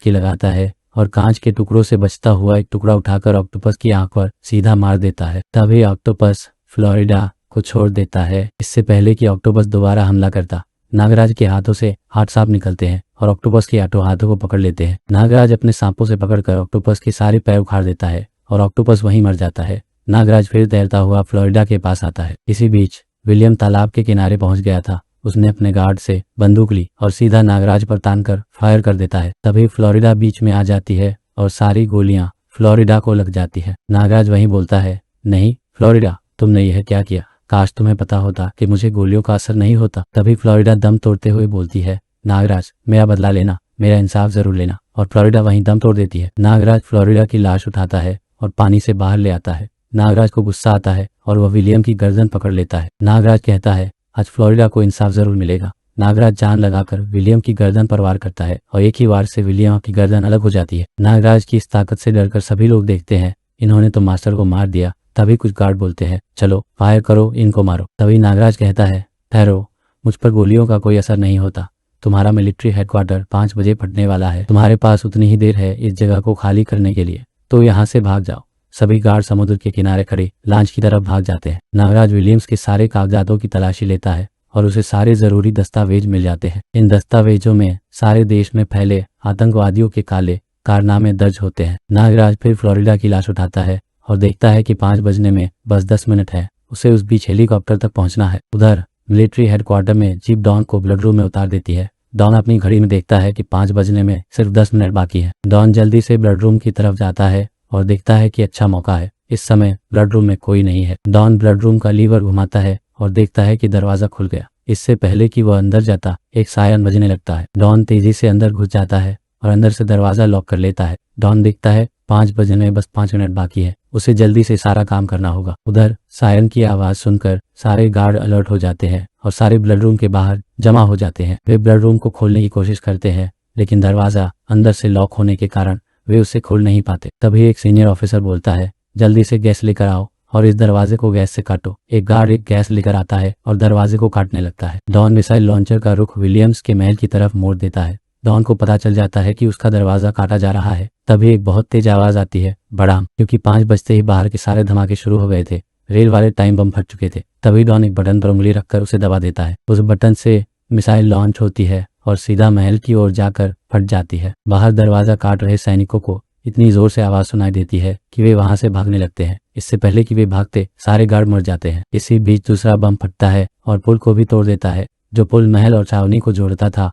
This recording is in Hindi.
डुबकी लगाता है और कांच के टुकड़ों से बचता हुआ एक टुकड़ा उठाकर ऑक्टोपस की आंख पर सीधा मार देता है। तभी ऑक्टोपस फ्लोरिडा को छोड़ देता है। इससे पहले कि ऑक्टोपस दोबारा हमला करता, नागराज के हाथों से 8 सांप निकलते हैं और ऑक्टोपस के 8 हाथों को पकड़ लेते हैं। नागराज अपने सांपों से पकड़कर ऑक्टोपस के सारे पैर उखाड़ देता है और ऑक्टोपस वहीं मर जाता है। नागराज फिर तैरता हुआ फ्लोरिडा के पास आता है। इसी बीच विलियम तालाब के किनारे पहुंच गया था। उसने अपने गार्ड से बंदूक ली और सीधा नागराज पर तानकर फायर कर देता है। तभी फ्लोरिडा बीच में आ जाती है और सारी गोलियां फ्लोरिडा को लग जाती है। नागराज वहीं बोलता है, नहीं फ्लोरिडा, तुमने यह क्या किया? काश तुम्हें पता होता कि मुझे गोलियों का असर नहीं होता। तभी फ्लोरिडा दम तोड़ते हुए बोलती है, नागराज मेरा बदला लेना, मेरा इंसाफ जरूर लेना। और फ्लोरिडा वहीं दम तोड़ देती है। नागराज फ्लोरिडा की लाश उठाता है और पानी से बाहर ले आता है। नागराज को गुस्सा आता है और वह विलियम की गर्दन पकड़ लेता है। नागराज कहता है, आज फ्लोरिडा को इंसाफ जरूर मिलेगा। नागराज जान लगाकर विलियम की गर्दन पर वार करता है और एक ही वार से विलियम की गर्दन अलग हो जाती है। नागराज की इस ताकत से डरकर सभी लोग देखते हैं, इन्होंने तो मास्टर को मार दिया। तभी कुछ गार्ड बोलते हैं, चलो फायर करो, इनको मारो। तभी नागराज कहता है, ठहरो, मुझ पर गोलियों का कोई असर नहीं होता। तुम्हारा मिलिट्री हेडक्वार्टर 5 बजे फटने वाला है। तुम्हारे पास उतनी ही देर है इस जगह को खाली करने के लिए, तो यहाँ से भाग जाओ। सभी गार्ड समुद्र के किनारे खड़े लॉन्च की तरफ भाग जाते हैं। नागराज विलियम्स के सारे कागजातों की तलाशी लेता है और उसे सारे जरूरी दस्तावेज मिल जाते हैं। इन दस्तावेजों में सारे देश में फैले आतंकवादियों के काले कारनामे दर्ज होते हैं। नागराज फिर फ्लोरिडा की लाश उठाता है और देखता है कि 5 बजने में बस 10 मिनट है। उसे उस बीच हेलीकॉप्टर तक पहुंचना है। उधर मिलिट्री हेडक्वार्टर में जीप डॉन को ब्लड रूम में उतार देती है। डॉन अपनी घड़ी में देखता है कि 5 बजने में सिर्फ 10 मिनट बाकी है। डॉन जल्दी से ब्लड रूम की तरफ जाता है और देखता है कि अच्छा मौका है। इस समय ब्लड रूम में कोई नहीं है। डॉन ब्लड रूम का लीवर घुमाता है और देखता है कि दरवाजा खुल गया। इससे पहले कि वह अंदर जाता, एक सायरन बजने लगता है। डॉन तेजी से अंदर घुस जाता है और अंदर से दरवाजा लॉक कर लेता है। डॉन देखता है 5 बजने में बस 5 मिनट बाकी है। उसे जल्दी से सारा काम करना होगा। उधर सायरन की आवाज सुनकर सारे गार्ड अलर्ट हो जाते हैं और सारे ब्लड रूम के बाहर जमा हो जाते हैं। वे ब्लड रूम को खोलने की कोशिश करते हैं, लेकिन दरवाजा अंदर से लॉक होने के कारण वे उसे खोल नहीं पाते। तभी एक सीनियर ऑफिसर बोलता है, जल्दी से गैस लेकर आओ और इस दरवाजे को गैस से काटो। एक गार्ड एक गैस लेकर आता है और दरवाजे को काटने लगता है। डॉन मिसाइल लॉन्चर का रुख विलियम्स के महल की तरफ मोड़ देता है। डॉन को पता चल जाता है कि उसका दरवाजा काटा जा रहा है। तभी एक बहुत तेज आवाज आती है, बड़ाम, क्योंकि 5 बजते ही बाहर के सारे धमाके शुरू हो गए थे। रेल वाले टाइम बम फट चुके थे। तभी डॉन एक बटन पर उंगली रखकर उसे दबा देता है। उस बटन से मिसाइल लॉन्च होती है और सीधा महल की ओर जाकर फट जाती है। बाहर दरवाजा काट रहे सैनिकों को इतनी जोर से आवाज सुनाई देती है कि वे वहां से भागने लगते हैं। इससे पहले कि वे भागते, सारे गार्ड मर जाते हैं। इसी बीच दूसरा बम फटता है और पुल को भी तोड़ देता है। जो पुल महल और छावनी को जोड़ता था